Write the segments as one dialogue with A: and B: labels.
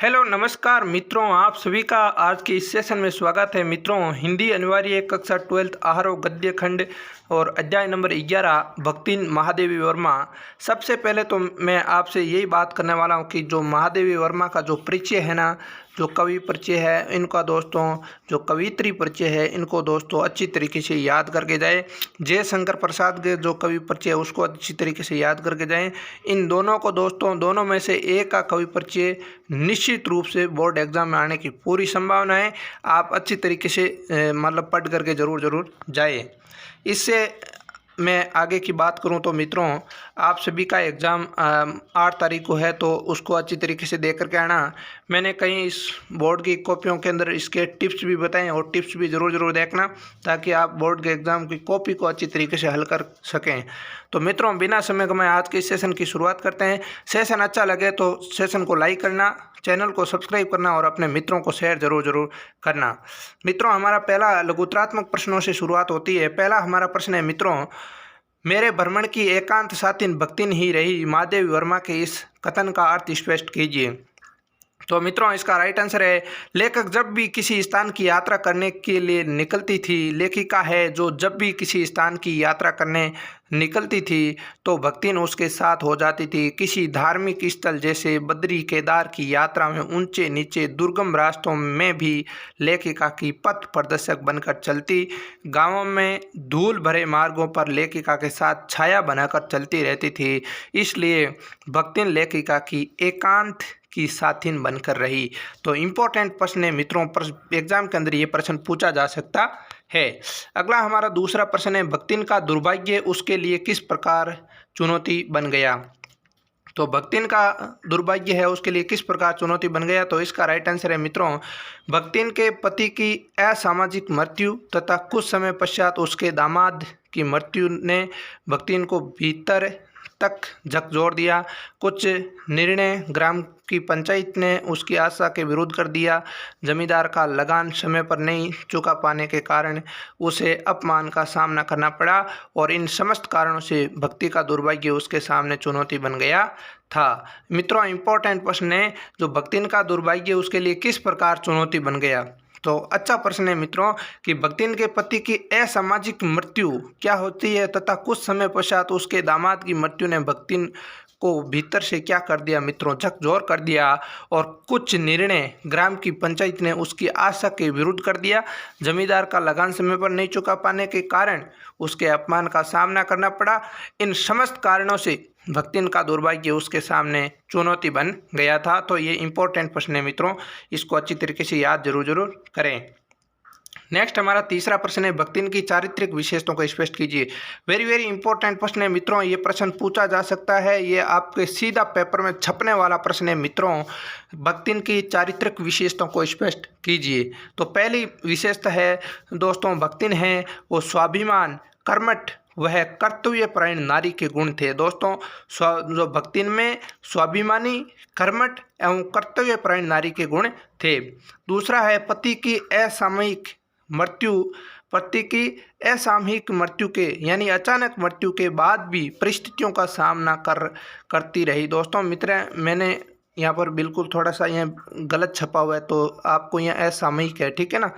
A: Hello नमस्कार मित्रों, आप सभी का आज के इस सेशन में स्वागत है। मित्रों, हिंदी अनिवार्य कक्षा 12 आहारो गद्य खंड और अध्याय नंबर 11 भक्तिन महादेवी वर्मा। सबसे पहले तो मैं आपसे यही बात करने वाला हूं कि जो महादेवी वर्मा का जो परिचय है ना, जो कवि परिचय है इनका दोस्तों, जो कवित्री परिचय है इनको दोस्तों अच्छी तरीके से याद करके जाए। जयशंकर प्रसाद के जो कवि परिचय है उसको अच्छी तरीके से याद करके जाएं। इन दोनों को दोस्तों, दोनों में से एक का कवि परिचय निश्चित रूप से बोर्ड एग्जाम में आने की पूरी संभावना है। आप अच्छी तरीके से मतलब पढ़ करके ज़रूर जाए। इससे मैं आगे की बात करूं तो मित्रों, आप सभी का एग्ज़ाम 8 तारीख को है, तो उसको अच्छी तरीके से देख करके आना। मैंने कहीं इस बोर्ड की कॉपियों के अंदर इसके टिप्स भी बताएं और टिप्स भी ज़रूर देखना, ताकि आप बोर्ड के एग्ज़ाम की कॉपी को अच्छी तरीके से हल कर सकें। तो मित्रों, बिना समय गंवाए आज के इस सेशन की शुरुआत करते हैं। सेशन अच्छा लगे तो सेशन को लाइक करना, चैनल को सब्सक्राइब करना और अपने मित्रों को शेयर ज़रूर करना। मित्रों, हमारा पहला लघुत्रात्मक प्रश्नों से शुरुआत होती है। पहला हमारा प्रश्न है मित्रों, मेरे भ्रमण की एकांत साथिन भक्तिन ही रही, महादेवी वर्मा के इस कथन का अर्थ स्पष्ट कीजिए। तो मित्रों, इसका राइट आंसर है, लेखक जब भी किसी स्थान की यात्रा करने के लिए निकलती थी, लेखिका है जो जब भी किसी स्थान की यात्रा करने निकलती थी तो भक्तिन उसके साथ हो जाती थी। किसी धार्मिक स्थल जैसे बद्री केदार की यात्रा में ऊंचे नीचे दुर्गम रास्तों में भी लेखिका की पथ प्रदर्शक बनकर चलती। गांवों में धूल भरे मार्गों पर लेखिका के साथ छाया बनाकर चलती रहती थी। इसलिए भक्तिन लेखिका की एकांत की साथिन बनकर रही। तो इम्पोर्टेंट प्रश्न है मित्रों, एग्जाम के अंदर ये प्रश्न पूछा जा सकता है। अगला हमारा दूसरा प्रश्न है, भक्तिन का दुर्भाग्य उसके लिए किस प्रकार चुनौती बन गया। तो भक्तिन का दुर्भाग्य है उसके लिए किस प्रकार चुनौती बन गया। तो इसका राइट आंसर है मित्रों, भक्तिन के पति की असामाजिक मृत्यु तथा कुछ समय पश्चात उसके दामाद की मृत्यु ने भक्तिन को भीतर तक झकझोर दिया। कुछ निर्णय ग्राम की पंचायत ने उसकी आशा के विरुद्ध कर दिया। जमींदार का लगान समय पर नहीं चुका पाने के कारण उसे अपमान का सामना करना पड़ा और इन समस्त कारणों से भक्ति का दुर्भाग्य उसके सामने चुनौती बन गया था। मित्रों, इंपॉर्टेंट प्रश्न है, जो भक्तिन का दुर्भाग्य उसके लिए किस प्रकार चुनौती बन गया। तो अच्छा प्रश्न है मित्रों कि भक्तिन के पति की असामाजिक मृत्यु क्या होती है तथा कुछ समय पश्चात उसके दामाद की मृत्यु ने भक्तिन को भीतर से क्या कर दिया मित्रों, झकझोर कर दिया। और कुछ निर्णय ग्राम की पंचायत ने उसकी आशा के विरुद्ध कर दिया। जमींदार का लगान समय पर नहीं चुका पाने के कारण उसके अपमान का सामना करना पड़ा। इन समस्त कारणों से भक्तिन का दुर्भाग्य उसके सामने चुनौती बन गया था। तो ये इंपॉर्टेंट प्रश्न है मित्रों, इसको अच्छी तरीके से याद जरूर करें। नेक्स्ट हमारा तीसरा प्रश्न है, भक्तिन की चारित्रिक विशेषताओं को स्पष्ट कीजिए। वेरी इंपॉर्टेंट प्रश्न है मित्रों, ये प्रश्न पूछा जा सकता है, ये आपके सीधा पेपर में छपने वाला प्रश्न है मित्रों। भक्तिन की चारित्रिक विशेषताओं को स्पष्ट कीजिए। तो पहली विशेषता है दोस्तों, भक्तिन है वो स्वाभिमान, कर्मठ, वह कर्तव्यपरायण नारी के गुण थे। दोस्तों, जो भक्तिन में स्वाभिमानी, कर्मठ एवं कर्तव्यपरायण नारी के गुण थे। दूसरा है पति की असामयिक मृत्यु के यानी अचानक मृत्यु के बाद भी परिस्थितियों का सामना करती रही। दोस्तों मित्र, मैंने यहाँ पर बिल्कुल थोड़ा सा यहाँ गलत छपा हुआ है, तो आपको यहाँ असामयिक है, ठीक है ना।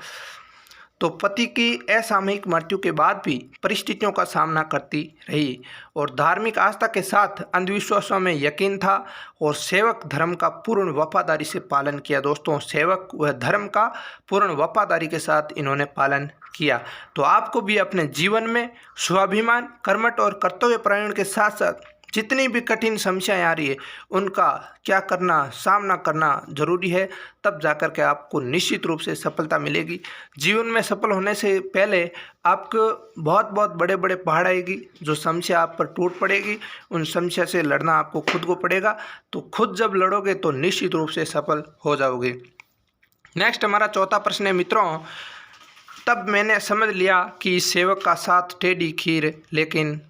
A: तो पति की असामयिक मृत्यु के बाद भी परिस्थितियों का सामना करती रही और धार्मिक आस्था के साथ अंधविश्वासों में यकीन था और सेवक धर्म का पूर्ण वफादारी से पालन किया। दोस्तों, सेवक वह धर्म का पूर्ण वफादारी के साथ इन्होंने पालन किया। तो आपको भी अपने जीवन में स्वाभिमान, कर्मठ और कर्तव्यपरायण के साथ साथ जितनी भी कठिन समस्याएं आ रही है उनका क्या करना, सामना करना जरूरी है। तब जाकर के आपको निश्चित रूप से सफलता मिलेगी। जीवन में सफल होने से पहले आपको बहुत बड़े पहाड़ आएगी, जो समस्या आप पर टूट पड़ेगी, उन समस्या से लड़ना आपको खुद को पड़ेगा। तो खुद जब लड़ोगे तो निश्चित रूप से सफल हो जाओगे। नेक्स्ट हमारा चौथा प्रश्न है मित्रों, तब मैंने समझ लिया कि सेवक का साथ टेढ़ी खीर, लेकिन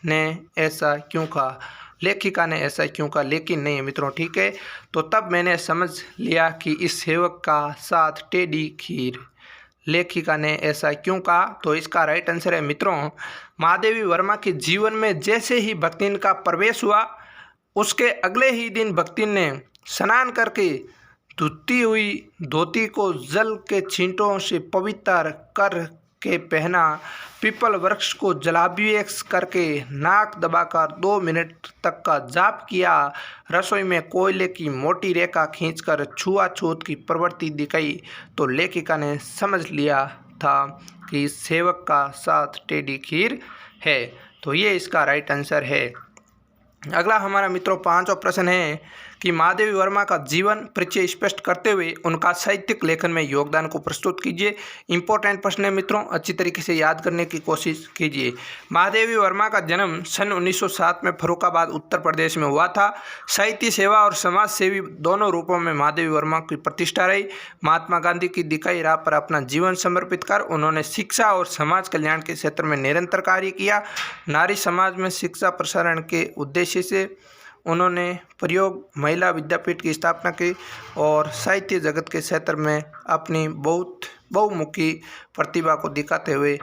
A: ने ऐसा क्यों कहा, लेखिका ने ऐसा क्यों कहा, लेकिन नहीं है मित्रों, ठीक है। तो तब मैंने समझ लिया कि इस सेवक का साथ टेढ़ी खीर, लेखिका ने ऐसा क्यों कहा। तो इसका राइट आंसर है मित्रों, महादेवी वर्मा के जीवन में जैसे ही भक्तिन का प्रवेश हुआ उसके अगले ही दिन भक्तिन ने स्नान करके धुती हुई धोती को जल के छींटों से पवित्र कर के पहना, पीपल वृक्ष को जलाभिषेक करके नाक दबाकर 2 मिनट तक का जाप किया, रसोई में कोयले की मोटी रेखा खींचकर छुआछूत की प्रवृत्ति दिखाई तो लेखिका ने समझ लिया था कि सेवक का साथ टेढ़ी खीर है। तो ये इसका राइट आंसर है। अगला हमारा मित्रों 5वां प्रश्न है कि महादेवी वर्मा का जीवन परिचय स्पष्ट करते हुए उनका साहित्यिक लेखन में योगदान को प्रस्तुत कीजिए। इंपॉर्टेंट प्रश्न है मित्रों, अच्छी तरीके से याद करने की कोशिश कीजिए। महादेवी वर्मा का जन्म सन 1907 में फर्रुखाबाद उत्तर प्रदेश में हुआ था। साहित्य सेवा और समाज सेवी दोनों रूपों में महादेवी वर्मा की प्रतिष्ठा रही। महात्मा गांधी की दिखाई राह पर अपना जीवन समर्पित कर उन्होंने शिक्षा और समाज कल्याण के क्षेत्र में निरंतर कार्य किया। नारी समाज में शिक्षा प्रसारण के उद्देश्य से उन्होंने प्रयोग महिला विद्यापीठ की स्थापना की और साहित्य जगत के क्षेत्र में अपनी बहुमुखी प्रतिभा को दिखाते हुए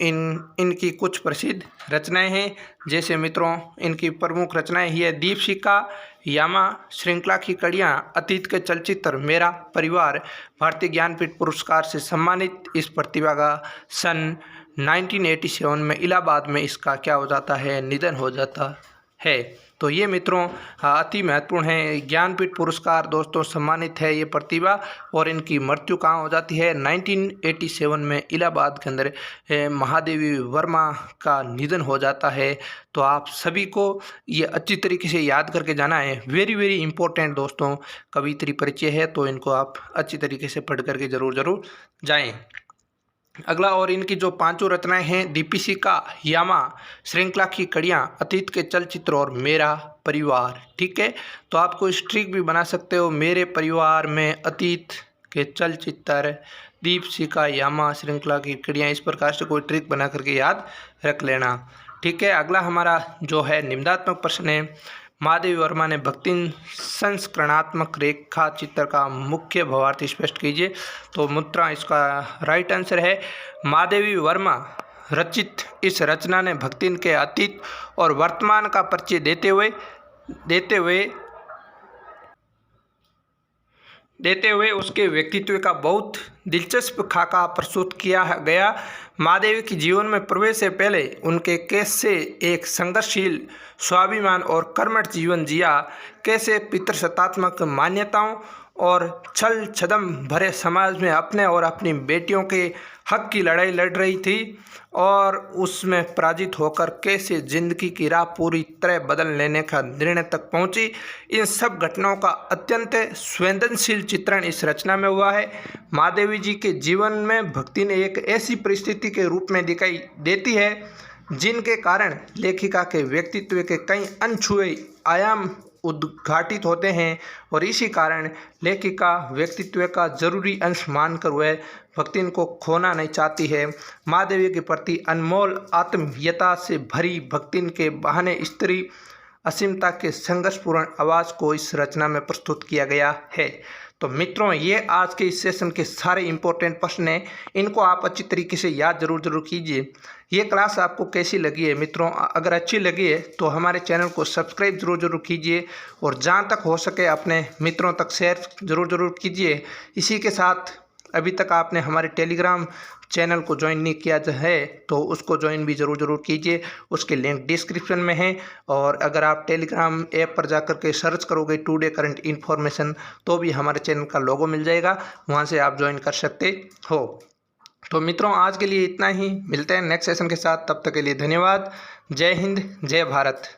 A: इनकी कुछ प्रसिद्ध रचनाएं हैं। जैसे मित्रों इनकी प्रमुख रचनाएं ही है दीपशिखा, यामा, श्रृंखला की कड़ियाँ, अतीत के चलचित्र, मेरा परिवार। भारतीय ज्ञानपीठ पुरस्कार से सम्मानित इस प्रतिभा का सन 1987 में इलाहाबाद में इसका क्या हो जाता है, निधन हो जाता है। तो ये मित्रों अति महत्वपूर्ण है। ज्ञानपीठ पुरस्कार दोस्तों सम्मानित है ये प्रतिभा और इनकी मृत्यु कहाँ हो जाती है 1987 में इलाहाबाद के अंदर महादेवी वर्मा का निधन हो जाता है। तो आप सभी को ये अच्छी तरीके से याद करके जाना है। वेरी इंपॉर्टेंट दोस्तों कवित्री परिचय है, तो इनको आप अच्छी तरीके से पढ़ करके जरूर जाएँ। अगला और इनकी जो 5 रचनाएं हैं दीपशिखा, यामा, श्रृंखला की कड़ियाँ, अतीत के चलचित्र और मेरा परिवार। ठीक है, तो आपको इस ट्रिक भी बना सकते हो, मेरे परिवार में अतीत के चलचित्र, दीपशिखा, यामा, श्रृंखला की कड़ियाँ, इस प्रकार से कोई ट्रिक बना करके याद रख लेना। ठीक है, अगला हमारा जो है निबंधात्मक प्रश्न है महादेवी वर्मा ने भक्ति संस्करणात्मक रेखा चित्र का मुख्य भावार्थ स्पष्ट कीजिए। तो मित्रों इसका राइट आंसर है महादेवी वर्मा रचित इस रचना ने भक्ति के अतीत और वर्तमान का परिचय देते हुए उसके व्यक्तित्व का बहुत दिलचस्प खाका प्रस्तुत किया गया। महादेवी के जीवन में प्रवेश से पहले उनके कैसे एक संघर्षशील स्वाभिमान और कर्मठ जीवन जिया, कैसे पितृसत्तात्मक मान्यताओं और छल छदम भरे समाज में अपने और अपनी बेटियों के हक की लड़ाई लड़ रही थी और उसमें पराजित होकर कैसे जिंदगी की राह पूरी तरह बदल लेने का निर्णय तक पहुंची। इन सब घटनाओं का अत्यंत संवेदनशील चित्रण इस रचना में हुआ है। महादेवी जी के जीवन में भक्ति ने एक ऐसी परिस्थिति के रूप में दिखाई देती है जिनके कारण लेखिका के व्यक्तित्व के कई अनछुए आयाम उद्घाटित होते हैं और इसी कारण लेखिका व्यक्तित्व का जरूरी अंश मानकर वह भक्ति को खोना नहीं चाहती है। महादेवी के प्रति अनमोल आत्मीयता से भरी भक्ति के बहाने स्त्री असीमता के संघर्षपूर्ण आवाज़ को इस रचना में प्रस्तुत किया गया है। तो मित्रों ये आज के इस सेशन के सारे इंपॉर्टेंट प्रश्न हैं, इनको आप अच्छी तरीके से याद जरूर कीजिए। ये क्लास आपको कैसी लगी है मित्रों, अगर अच्छी लगी है तो हमारे चैनल को सब्सक्राइब जरूर कीजिए और जहाँ तक हो सके अपने मित्रों तक शेयर जरूर कीजिए। इसी के साथ अभी तक आपने हमारे टेलीग्राम चैनल को ज्वाइन नहीं किया है तो उसको ज्वाइन भी जरूर कीजिए, उसके लिंक डिस्क्रिप्शन में है। और अगर आप टेलीग्राम ऐप पर जाकर के सर्च करोगे टुडे करंट इन्फॉर्मेशन तो भी हमारे चैनल का लोगो मिल जाएगा, वहां से आप ज्वाइन कर सकते हो। तो मित्रों आज के लिए इतना ही, मिलते हैं नेक्स्ट सेशन के साथ, तब तक के लिए धन्यवाद। जय हिंद, जय भारत।